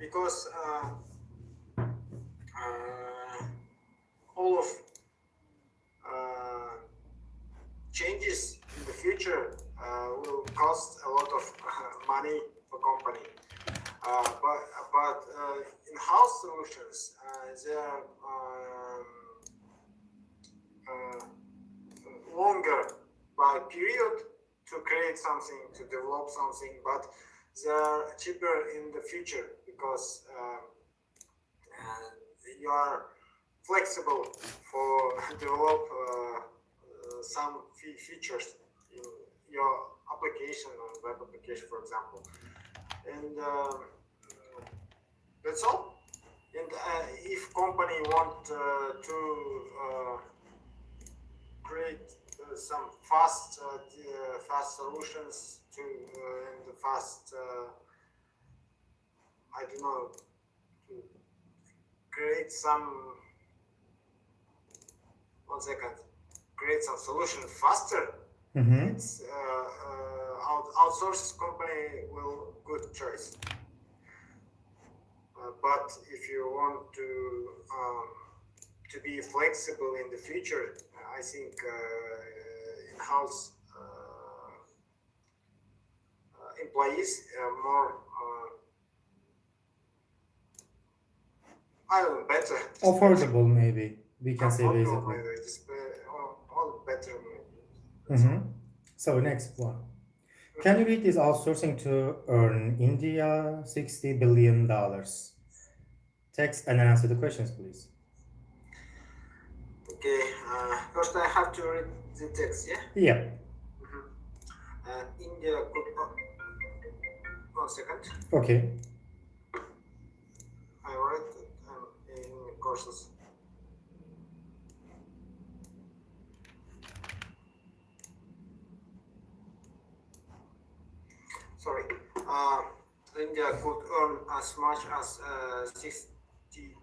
because all of changes in the future will cost a lot of money for company. But in-house solutions, they are longer by period to create something, to develop something, but they are cheaper in the future because you are flexible for develop some features in your application, or web application, for example. And that's all. And if company want to create some fast solutions to and the fast I don't know, to create some create some solution faster. It's outsource company will good choice. But if you want to be flexible in the future, I think in-house employees more better. Affordable, maybe we can say basically. All better. So next one. Can you read this outsourcing to earn India $60 billion? Text and then answer the questions, please. Okay, first I have to read the text, yeah? Yeah. India could... 1 second. Okay. I write in courses. Sorry. India could earn as much as 60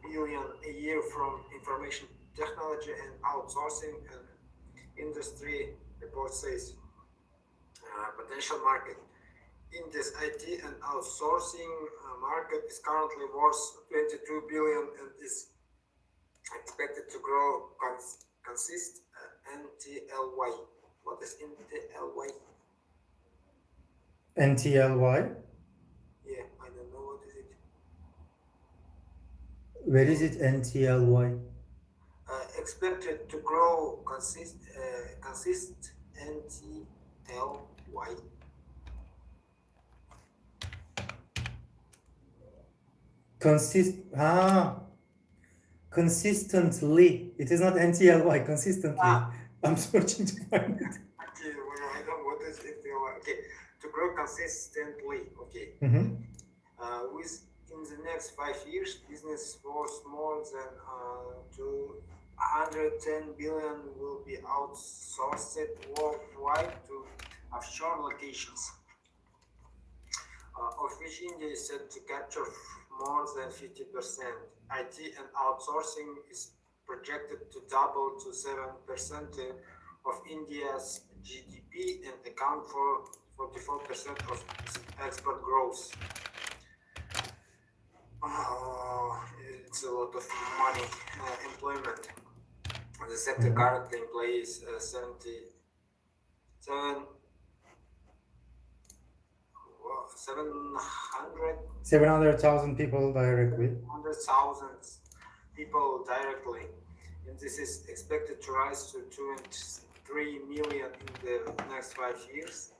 billion a year from information technology and outsourcing and industry, report says. Potential market. In this IT and outsourcing market is currently worth 22 billion and is expected to grow consist NTLY. What is NTLY? NTLY? Yeah, I don't know what is it. Where is it, NTLY? Expected to grow consist NTLY. Consistently. It is not NTLY, consistently. I'm searching to find it. Okay, well, I don't know what is NTLY. Okay, to grow consistently. Okay. With in the next 5 years, business worth more than 210 billion will be outsourced worldwide to offshore locations, of which India is set to capture more than 50%. IT and outsourcing is projected to double to 7% of India's GDP and account for 44% of export growth. It's a lot of money. Employment. The sector currently employs 700,000 people directly. 100,000 people directly, and this is expected to rise to 23 million in the next 5 years.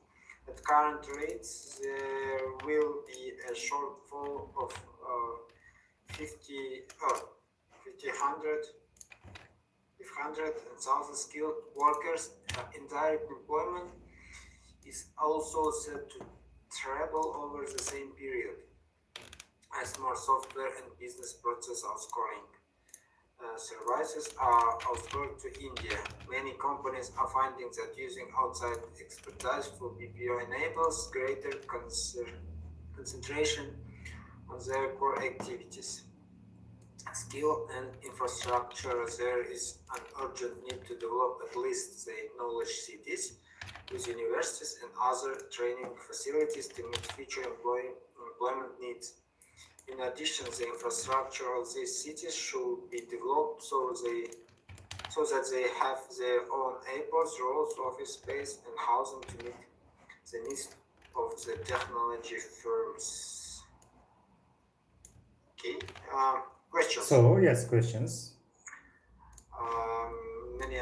At current rates, there will be a shortfall of 500,000 skilled workers. Indirect employment is also set to treble over the same period as more software and business process outscoring services are outsourced to India. Many companies are finding that using outside expertise for BPO enables greater concentration on their core activities. Skill and infrastructure. There is an urgent need to develop at least the knowledge cities with universities and other training facilities to meet future employment needs. In addition, the infrastructure of these cities should be developed so that they have their own airports, roads, office space, and housing to meet the needs of the technology firms. Okay. Questions? So, yes, questions. Many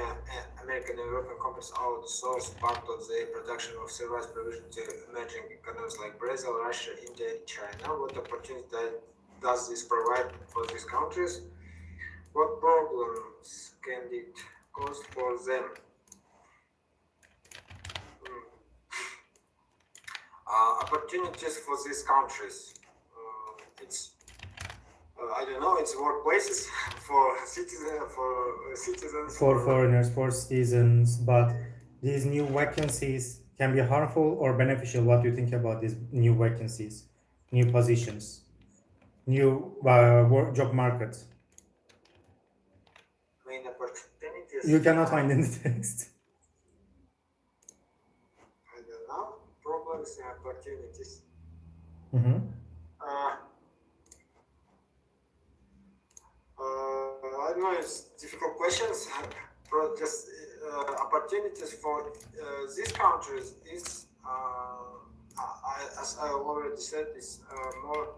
American and European companies outsource part of their production of service provision to emerging economies like Brazil, Russia, India, and China. What opportunity does this provide for these countries? What problems can it cause for them? Opportunities for these countries. It's I don't know. It's workplaces for citizens. For foreigners, for citizens, but these new vacancies can be harmful or beneficial. What do you think about these new vacancies, new positions, new job market? Main opportunities. You cannot find in the text. I don't know. Problems and opportunities. Mm-hmm. I don't know. It's difficult questions. Just opportunities for these countries is, as I already said, is more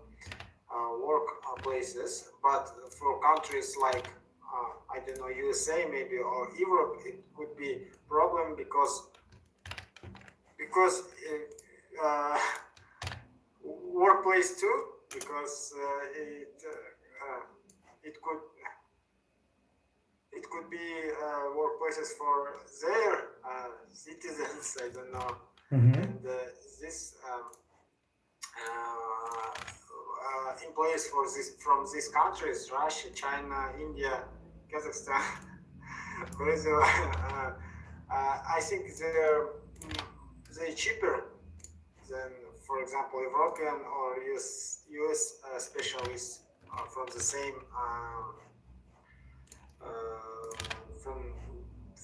workplaces. But for countries like I don't know, USA maybe or Europe, it could be problem because workplace too, because it could be workplaces for their citizens. I don't know, and this employees from these countries: Russia, China, India, Kazakhstan, Brazil. I think they're cheaper than, for example, European or US specialists from the same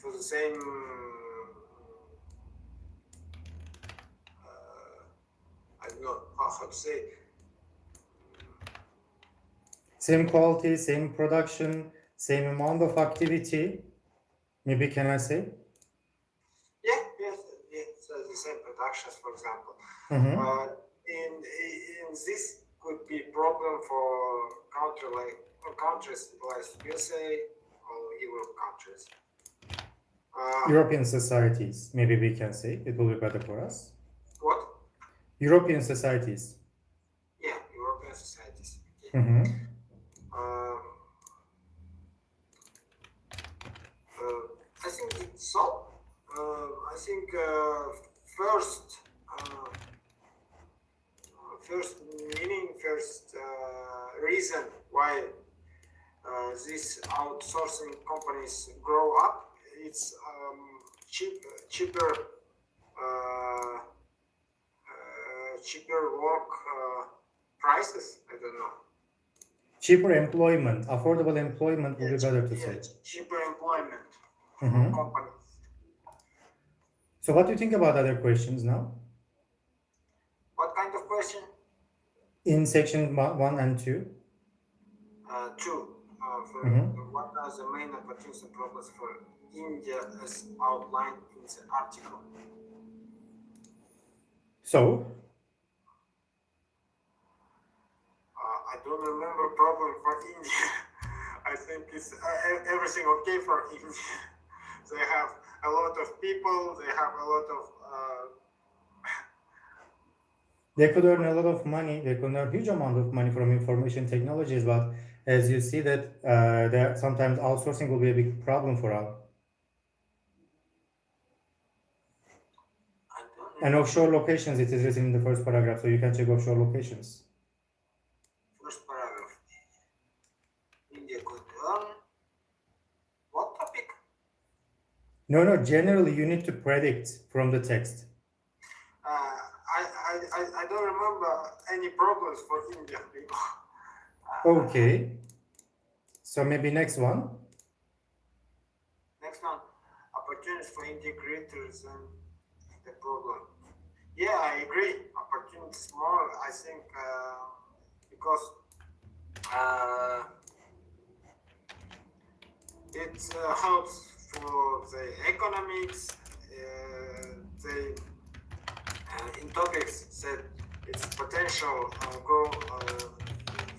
for the same I don't know how to say. Same quality, same production, same amount of activity. Maybe can I say? Yes, the same productions, for example. In this could be problem for countries like USA or Europe countries. European societies, maybe we can say it will be better for us. What? European societies. Yeah, European societies. I think it's so. I think first reason why these outsourcing companies grow up, it's cheaper work prices. I don't know. Cheaper employment, affordable employment will be better to say. Cheaper employment for companies. So what do you think about other questions now? What kind of question? In section 1 and 2? 2. What are the main opportunities and problems for India as outlined in the article? So? I don't remember problem for India. I think it's everything okay for India. They have a lot of people. They have a lot of. They could earn a lot of money. They could earn a huge amount of money from information technologies, but as you see that sometimes outsourcing will be a big problem for us. And offshore locations, it is written in the first paragraph, so you can check offshore locations. First paragraph. India could earn. What topic? No, generally you need to predict from the text. I don't remember any problems for Indian people. Okay. So maybe next one. Next one. Opportunities for India greater than the problem. Yeah, I agree. Opportunities more, I think, because it helps for the economics. The in topics said its potential grow.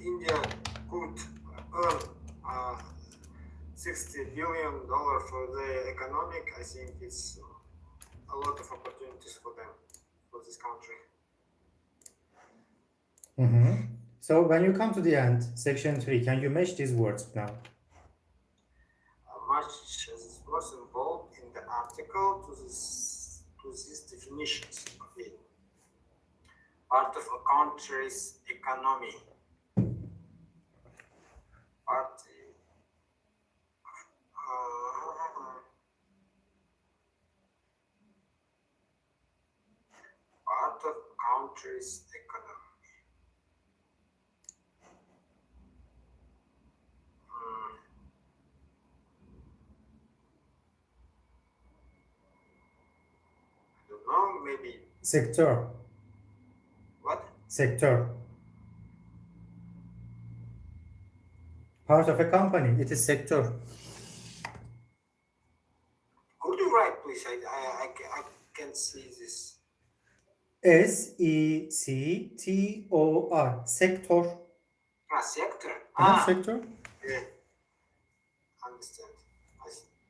India could earn $60 billion for the economic. I think it's a lot of opportunities for them, for this country. So when you come to the end, section 3, can you match these words now? Much as was involved in the article to these definitions. Okay. Part of a country's economy. Part of country's economy. I don't know, maybe. Sector. What? Sector. Part of a company, it is sector. Could you write, please? I can't see this. S-E-C-T-O-R. Sector. Sector. Sector. Yeah. Understand.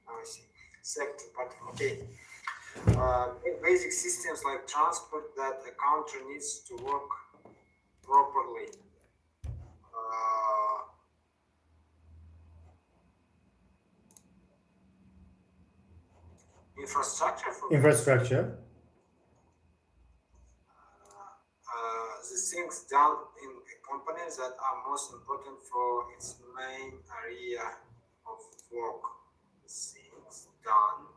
Now I see. Sector, but okay. Basic systems like transport that a country needs to work properly. Infrastructure. The things done in companies that are most important for its main area of work. Things done.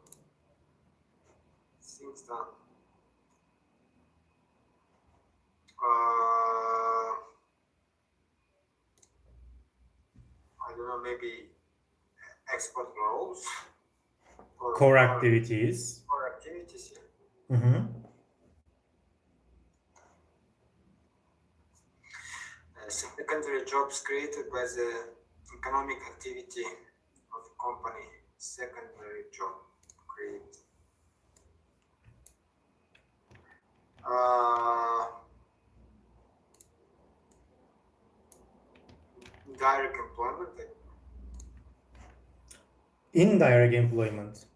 I don't know, maybe export growth. Core activities. Core activities, yeah. Secondary jobs created by the economic activity of the company. Secondary job created. Direct employment. Indirect employment.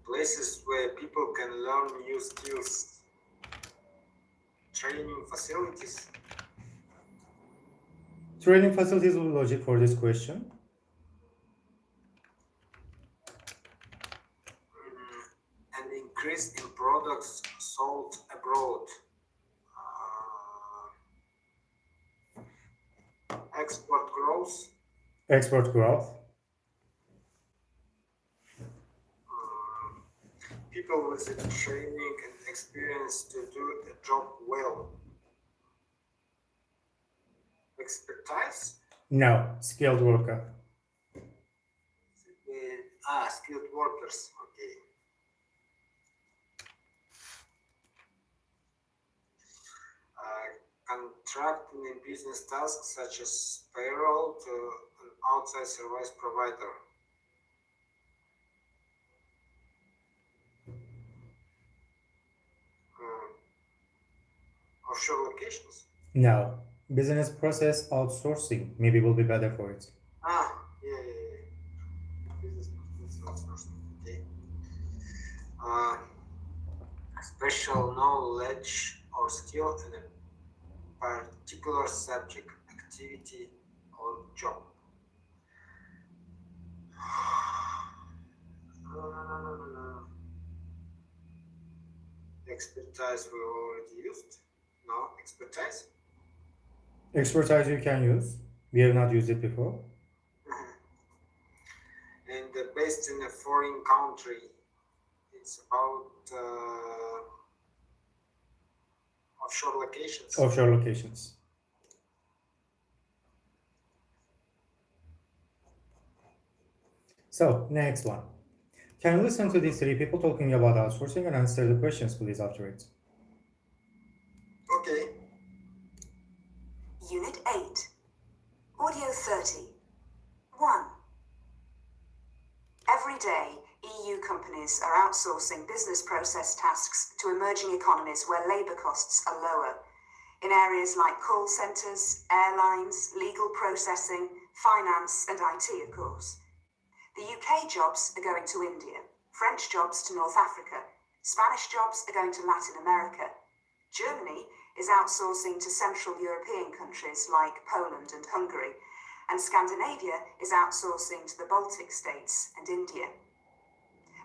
Places where people can learn new skills. Training facilities. Training facilities will be logic for this question. An increase in products sold abroad. Export growth. Export growth. People with the training and experience to do a job well. Expertise? No, skilled worker. Skilled workers. Okay. Contracting in business tasks such as payroll to an outside service provider. Offshore locations? No. Business process outsourcing maybe will be better for it. Yeah. Business process outsourcing. Okay. Special knowledge or skill in a particular subject, activity, or job. Expertise we already used. No, expertise. Expertise you can use. We have not used it before. And based in a foreign country, it's about offshore locations. Offshore locations. So, next one. Can you listen to these three people talking about outsourcing and answer the questions, please, after it? Okay. Unit 8. Audio 30. 1. Every day, EU companies are outsourcing business process tasks to emerging economies where labour costs are lower, in areas like call centres, airlines, legal processing, finance and IT, of course. The UK jobs are going to India, French jobs to North Africa, Spanish jobs are going to Latin America. Germany is outsourcing to Central European countries like Poland and Hungary, and Scandinavia is outsourcing to the Baltic states and India.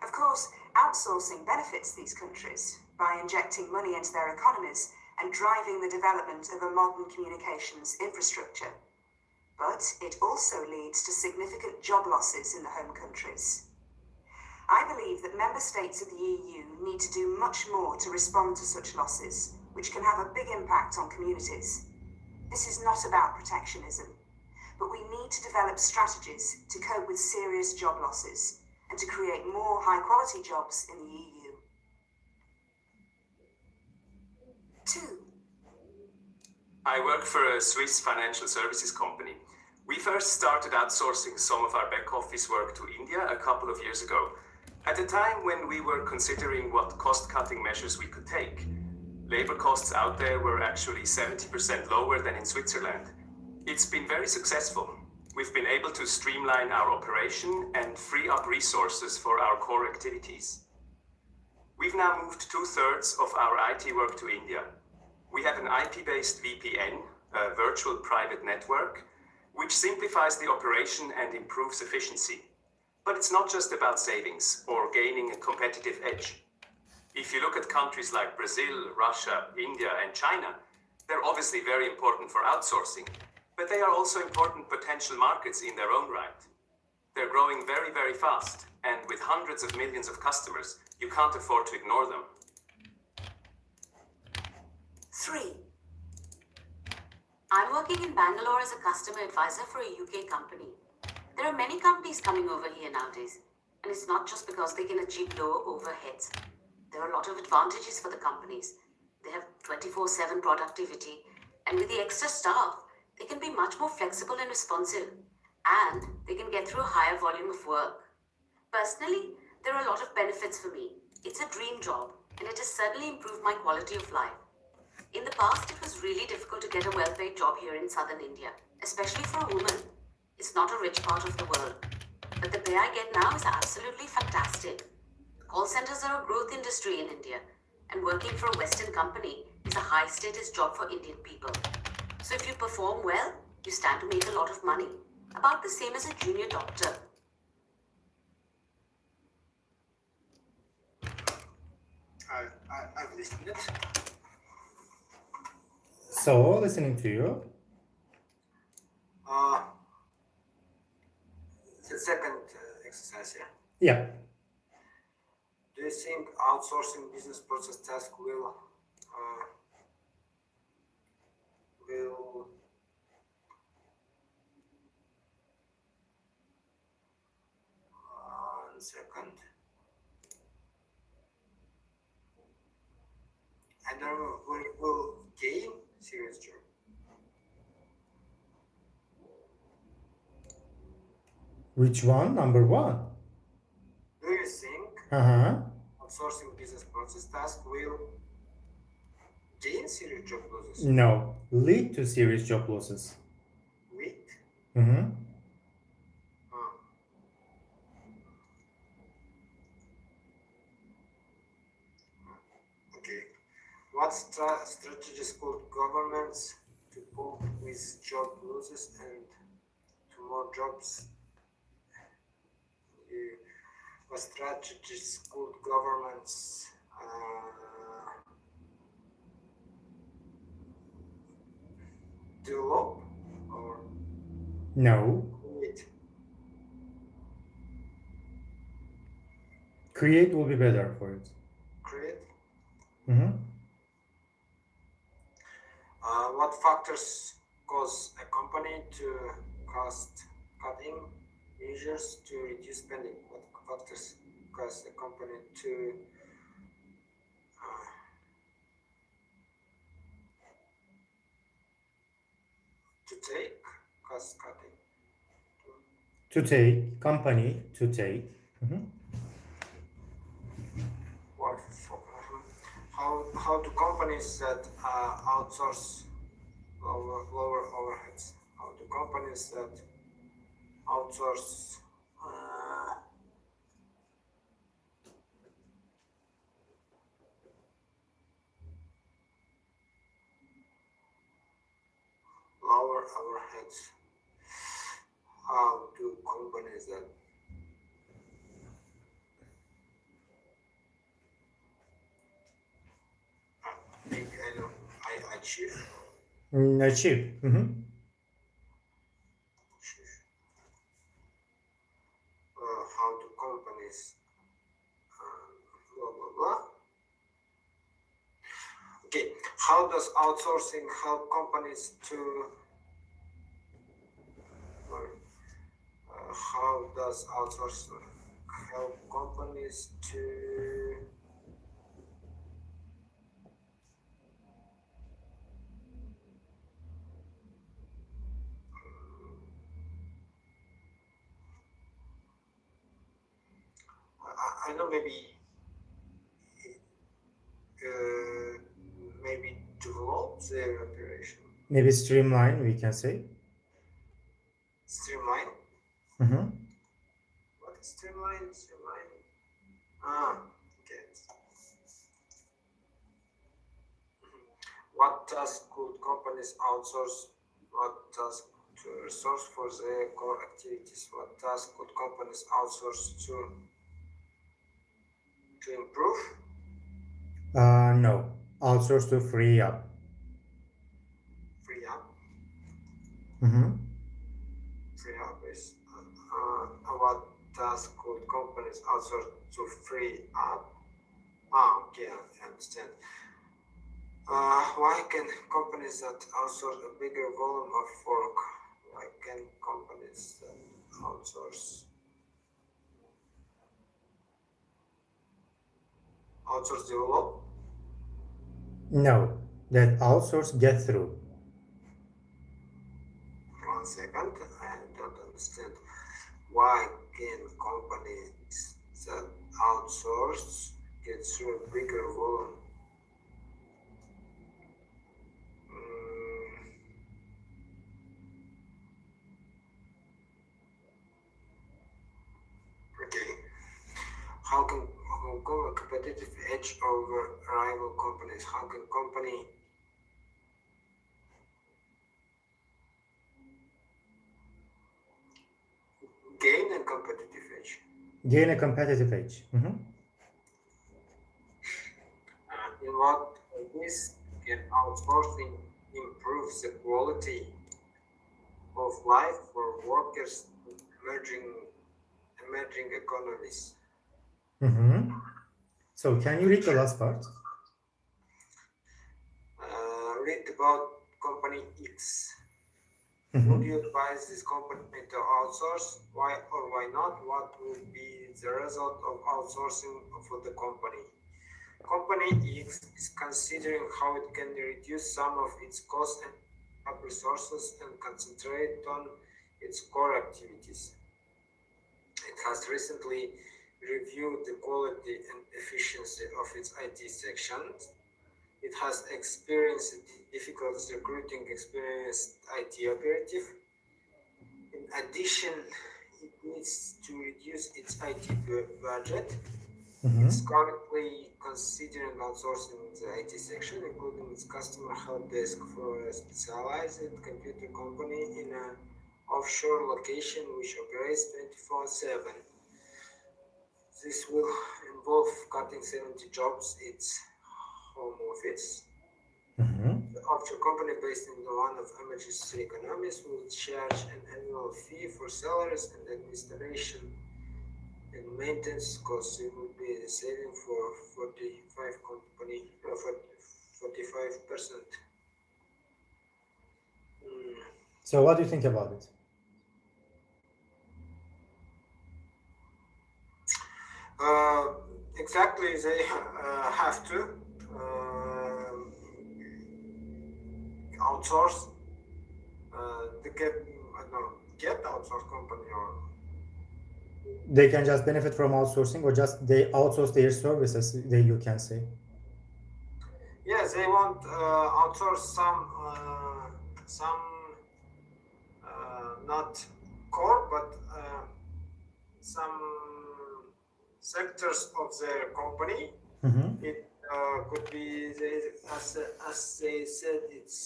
Of course, outsourcing benefits these countries by injecting money into their economies and driving the development of a modern communications infrastructure. But it also leads to significant job losses in the home countries. I believe that member states of the EU need to do much more to respond to such losses, which can have a big impact on communities. This is not about protectionism, but we need to develop strategies to cope with serious job losses and to create more high-quality jobs in the EU. 2. I work for a Swiss financial services company. We first started outsourcing some of our back office work to India a couple of years ago, at a time when we were considering what cost-cutting measures we could take. Labor costs out there were actually 70% lower than in Switzerland. It's been very successful. We've been able to streamline our operation and free up resources for our core activities. We've now moved 2/3 of our IT work to India. We have an IP-based VPN, a virtual private network, which simplifies the operation and improves efficiency. But it's not just about savings or gaining a competitive edge. If you look at countries like Brazil, Russia, India, and China, they're obviously very important for outsourcing, but they are also important potential markets in their own right. They're growing very, very fast, and with hundreds of millions of customers, you can't afford to ignore them. 3. I'm working in Bangalore as a customer advisor for a UK company. There are many companies coming over here nowadays, and it's not just because they can achieve lower overheads. There are a lot of advantages for the companies. They have 24/7 productivity, and with the extra staff, they can be much more flexible and responsive, and they can get through a higher volume of work. Personally, there are a lot of benefits for me. It's a dream job, and it has certainly improved my quality of life. In the past, it was really difficult to get a well-paid job here in southern India, especially for a woman. It's not a rich part of the world, but the pay I get now is absolutely fantastic. Call centers are a growth industry in India, and working for a Western company is a high-status job for Indian people. So if you perform well, you stand to make a lot of money, about the same as a junior doctor. I've listened it. So, listening to you. The second exercise, yeah. Yeah. Do you think outsourcing business process task will one second. I don't know, will gain serious job? Which one? Number one. Do you think Uh-huh. outsourcing business process task will gain serious job losses? No. Lead to serious job losses. Wait. Mm-hmm. Okay. What strategies could governments to cope with job losses and to more jobs? What strategies could governments develop or No. create? Create will be better for it. Create? Mm-hmm. What factors cause a company to cost-cutting measures to reduce spending? What factors cause a company to take cost cutting. To take, company, to take. What for, how do companies that outsource lower overheads? How do companies that outsource lower overheads? How do companies that I achieve? Achieve. How do companies blah blah blah? Okay, how does outsourcing help companies to how does outsourcing help companies to I know maybe develop their operation. Maybe streamline, we can say. Streamline? What is streamline? Streamline. Okay. What task could companies outsource? What task to resource for their core activities? What task could companies outsource to improve? No. Outsource to free up. Free up? Free up is what task could companies outsource to free up? Okay, I understand. Why can companies that outsource a bigger volume of work? Why can companies that outsource develop? No. That outsource get through. 1 second, I don't understand. Why can companies that outsource get through a bigger volume? Okay. How can a competitive edge over rival companies? How can company gain a competitive edge? Gain a competitive edge. In what ways can outsourcing improve the quality of life for workers in emerging economies? So can you read the last part? Read about company X. Would you advise this company to outsource? Why or why not? What will be the result of outsourcing for the company? Company X is considering how it can reduce some of its costs and resources and concentrate on its core activities. It has recently reviewed the quality and efficiency of its IT sections. It has experienced difficulties recruiting experienced IT operative. In addition, it needs to reduce its IT budget. It's currently considering outsourcing the IT section, including its customer help desk, for a specialized computer company in an offshore location which operates 24/7. This will involve cutting 70 jobs. Its home office. The offshore company based in one of emergency economies will charge an annual fee for salaries and administration and maintenance costs. It will be a saving for 45%. So what do you think about it? Exactly, they have to outsource. I don't know, get outsource company or They can just benefit from outsourcing, or just they outsource their services, you can say. yes, they want outsource some not core but some sectors of their company. Mhm. It could be as they said, it's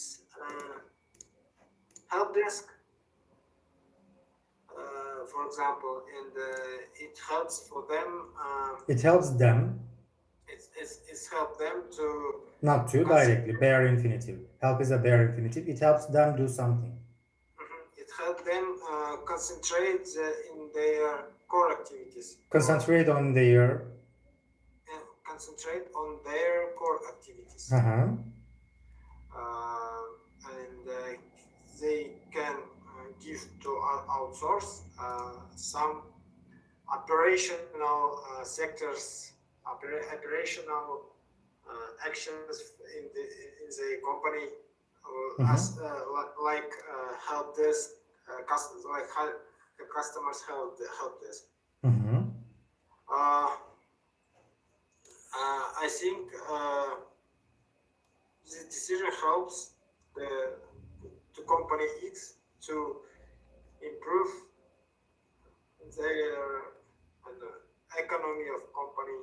help desk, for example, and it helps for them. It helps them, It's help them to not to directly, bare infinitive. Help is a bare infinitive. It helps them do something. it helps them concentrate in their core activities. Concentrate on their. Concentrate on their core activities. Uh-huh. And they can give to outsource some operational sectors, operational actions in the company, as like help desk, like customers help desk. Mhm. I think the decision helps the company X to improve their economy of company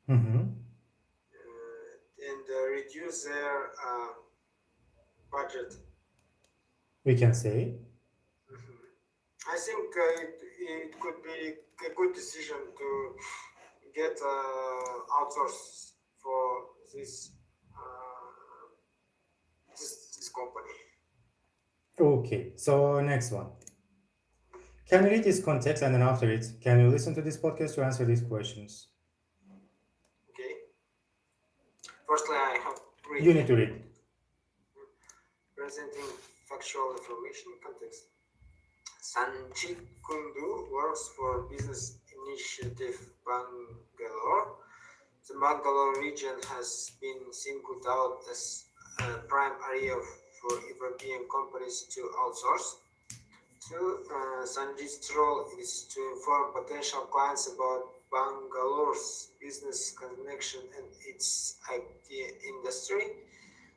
Mhm. And reduce their budget. We can say. I think it could be a good decision to get outsource for this company. Okay, so next one. Can you read this context, and then after it, can you listen to this podcast to answer these questions? Okay. Firstly, I have read. You need to read. Presenting factual information context. Sanjit Kundu works for Business Initiative Bangalore. The Bangalore region has been singled out as a prime area for European companies to outsource. Sanjit's role is to inform potential clients about Bangalore's business connection and its IT industry.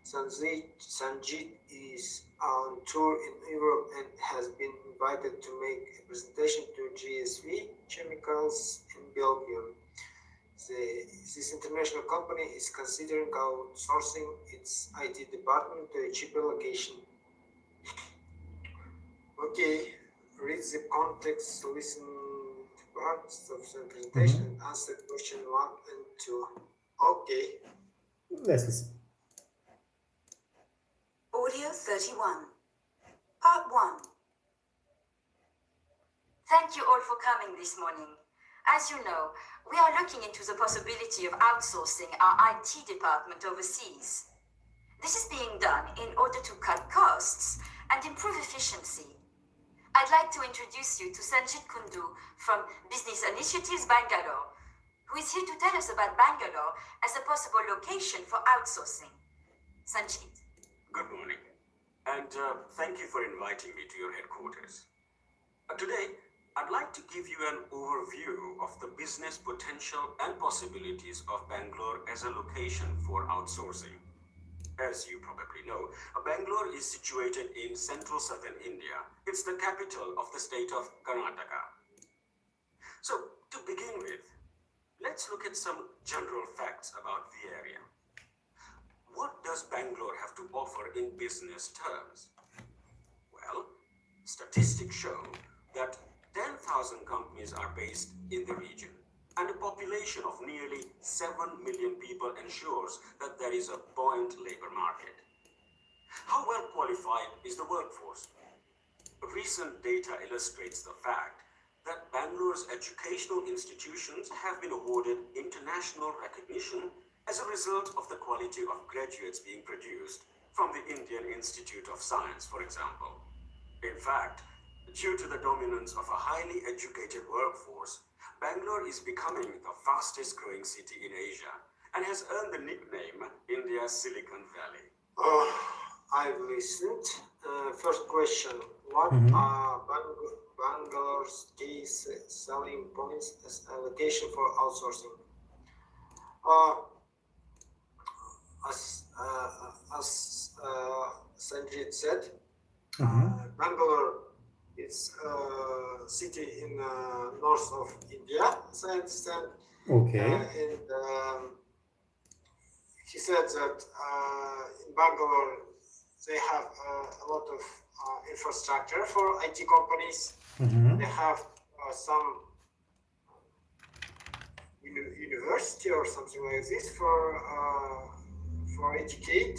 Sanjit is on tour in Europe and has been invited to make a presentation to GSV Chemicals in Belgium. This international company is considering outsourcing its IT department to a cheaper location. Okay, read the context, listen to parts of the presentation, and answer question 1 and 2. Okay. Let's listen. Audio 31. Part 1. Thank you all for coming this morning. As you know, we are looking into the possibility of outsourcing our IT department overseas. This is being done in order to cut costs and improve efficiency. I'd like to introduce you to Sanjit Kundu from Business Initiatives Bangalore, who is here to tell us about Bangalore as a possible location for outsourcing. Sanjit. Good morning, and thank you for inviting me to your headquarters. Today, I'd like to give you an overview of the business potential and possibilities of Bangalore as a location for outsourcing. As you probably know, Bangalore is situated in central southern India. It's the capital of the state of Karnataka. So, to begin with, let's look at some general facts about the area. What does Bangalore have to offer in business terms? Well, statistics show that 10,000 companies are based in the region, and a population of nearly 7 million people ensures that there is a buoyant labor market. How well qualified is the workforce? Recent data illustrates the fact that Bangalore's educational institutions have been awarded international recognition as a result of the quality of graduates being produced from the Indian Institute of Science, for example. In fact, due to the dominance of a highly educated workforce, Bangalore is becoming the fastest growing city in Asia and has earned the nickname India's Silicon Valley. I've listened. First question, What Mhm. are Bangalore's key selling points as a location for outsourcing? As Sanjit said, Bangalore is a city in north of India, as I understand. Okay. And he said that in Bangalore they have a lot of infrastructure for IT companies. Mhm. They have some university or something like this for educate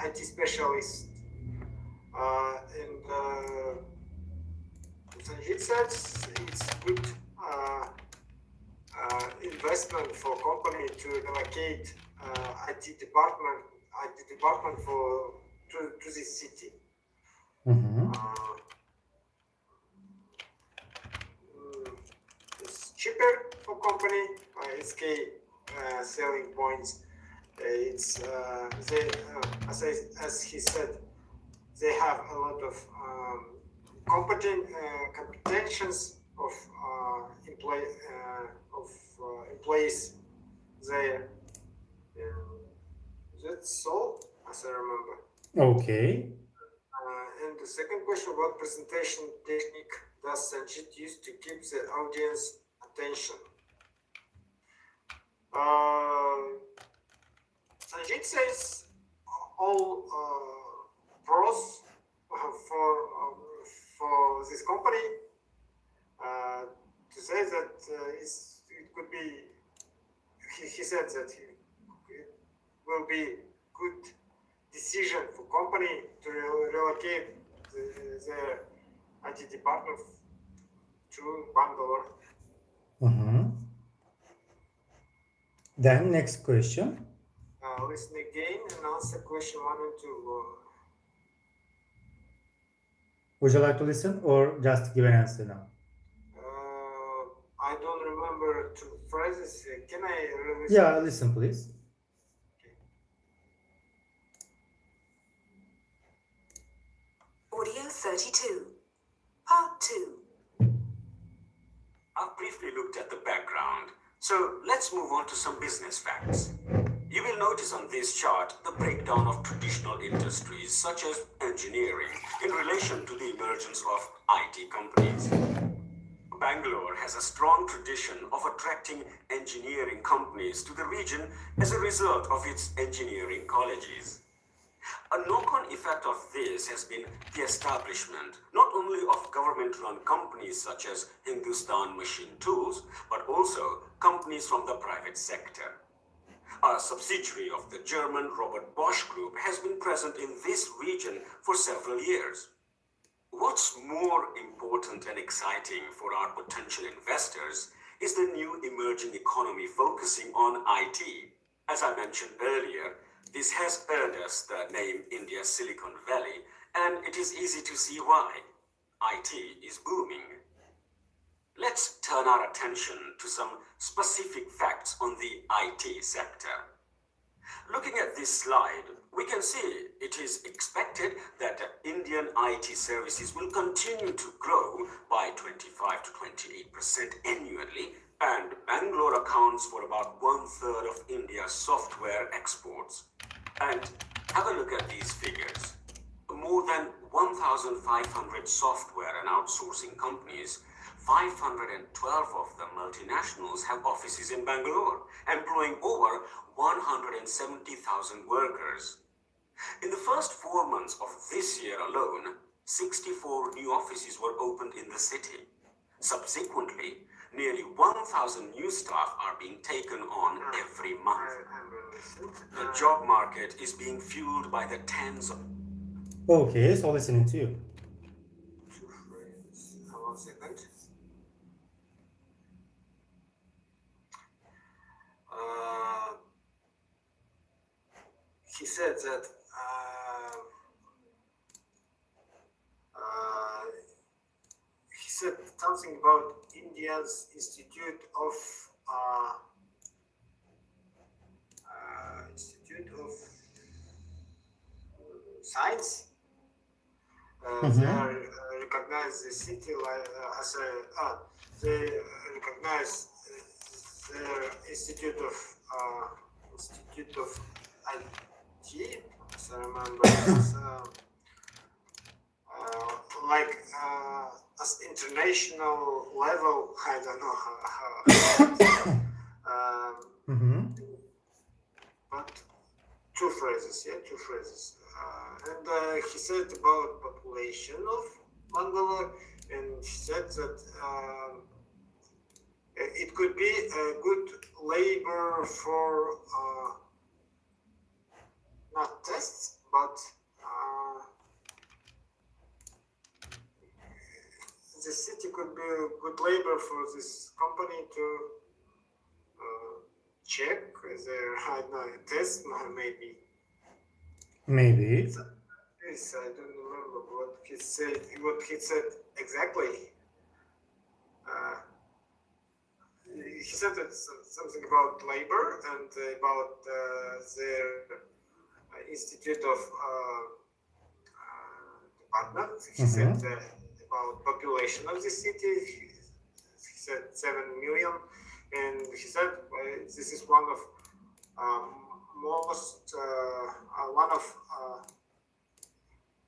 IT specialists. And Sanjit said it's good investment for company to relocate IT department to this city. Mhm. It's cheaper for company. Its key selling points. It's they as he said, they have a lot of competentions of employees there. That's all, as I remember. Okay. And the second question, what presentation technique does Sanjit use to keep the audience attention? Sanjit says all pros for this company to say that it could be. He said that it will be good decision for company to relocate their IT department to Bangalore. Then next question. Listen again and answer question 1 and 2. Would you like to listen or just give an answer now? I don't remember two phrases. Can I release? Yeah, listen please. Audio 32. Part 2. I've briefly looked at the background, so let's move on to some business facts. You will notice on this chart the breakdown of traditional industries such as engineering in relation to the emergence of IT companies. Bangalore has a strong tradition of attracting engineering companies to the region as a result of its engineering colleges. A knock-on effect of this has been the establishment not only of government-run companies such as Hindustan Machine Tools, but also companies from the private sector. A subsidiary of the German Robert Bosch Group has been present in this region for several years. What's more important and exciting for our potential investors is the new emerging economy focusing on IT. As I mentioned earlier, this has earned us the name India's Silicon Valley, and it is easy to see why. IT is booming. Let's turn our attention to some specific facts on the IT sector. Looking at this slide, we can see it is expected that Indian IT services will continue to grow by 25 to 28% annually, and Bangalore accounts for about 1/3 of India's software exports. And have a look at these figures. More than 1,500 software and outsourcing companies, 512 of the multinationals have offices in Bangalore, employing over 170,000 workers. In the first 4 months of this year alone, 64 new offices were opened in the city. Subsequently, nearly 1,000 new staff are being taken on every month. The job market is being fueled by the tens of... Okay, so listening to you. Two phrases. 1 second. He said that he said something about India's Institute of Science. They are recognize the city as they recognize their institute of IT, as I remember, as international level. I don't know how. But two phrases. And he said about population of Bangalore, and he said that it could be a good labor for not tests, but the city could be a good labor for this company to check their test, maybe. Maybe. Yes, I don't remember what he said. What he said exactly. He said something about labor and about their institute of department. He said about population of the city. He said 7 million, and he said this is one of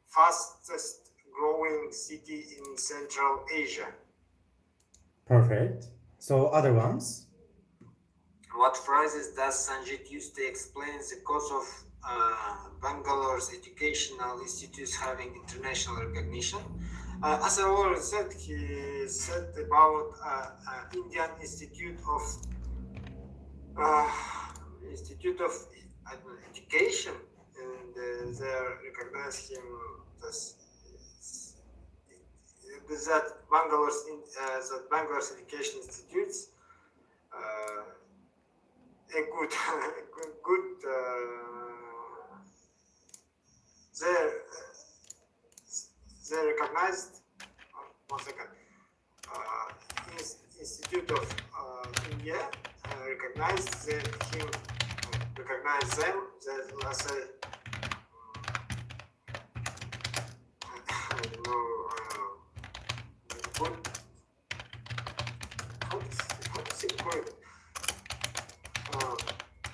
fastest growing city in Central Asia. Perfect. So other ones? What phrases does Sanjit use to explain the cause of Bangalore's educational institutes having international recognition? As I already said, he said about Indian Institute of Education, and they recognize him as that Bangalore's education institutes a good they recognized Institute of India recognized them. That let's say I don't know good. How is it called?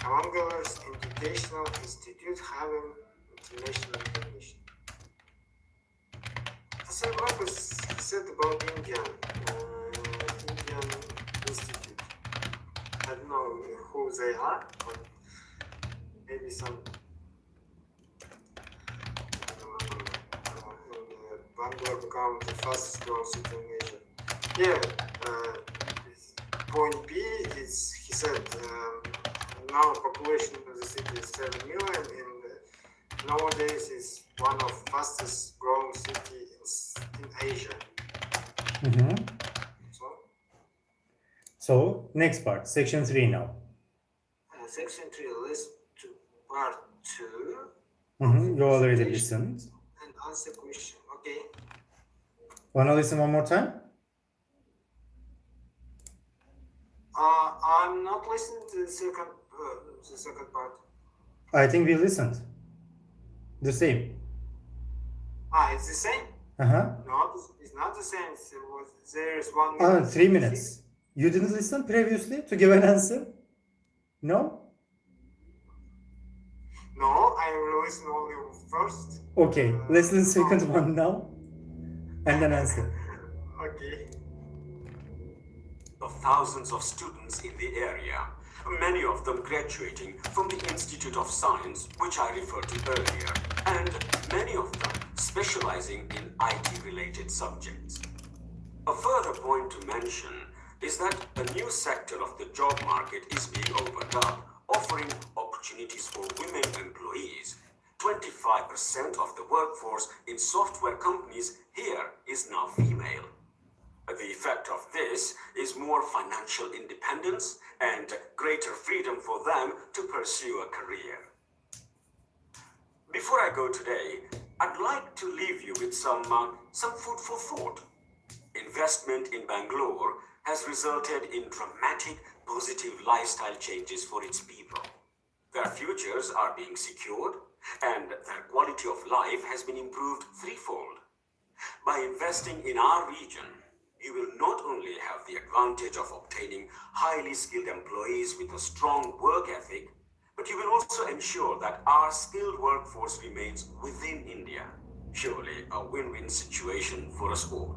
Bangalore's Educational Institute having international recognition. As I remember, he said about Indian Institute. I don't know who they are, but maybe some Bangalore become the fastest growing city in Asia. Yeah, point B is, he said, now population of the city is 7 million, and nowadays is one of fastest growing city in Asia. So next part, section 3 now. Section 3, list to part 2. You already listened. And answer question. Okay. Wanna listen one more time? I'm not listening to the second part. I think we listened. The same. It's the same? No, it's not the same. There is 1 minute. 3 minutes. You didn't listen previously to give an answer? No? No, I will listen only first. Okay, let's listen second one now. And then answer. Okay. Of thousands of students in the area, many of them graduating from the Institute of Science, which I referred to earlier, and many of them specializing in IT-related subjects. A further point to mention is that a new sector of the job market is being opened up, offering opportunities for women employees. 25% of the workforce in software companies here is now female. The effect of this is more financial independence and greater freedom for them to pursue a career. Before I go today, I'd like to leave you with some food for thought. Investment in Bangalore has resulted in dramatic positive lifestyle changes for its people. Their futures are being secured, and their quality of life has been improved threefold. By investing in our region, you will not only have the advantage of obtaining highly skilled employees with a strong work ethic, but you will also ensure that our skilled workforce remains within India. Surely a win-win situation for us all.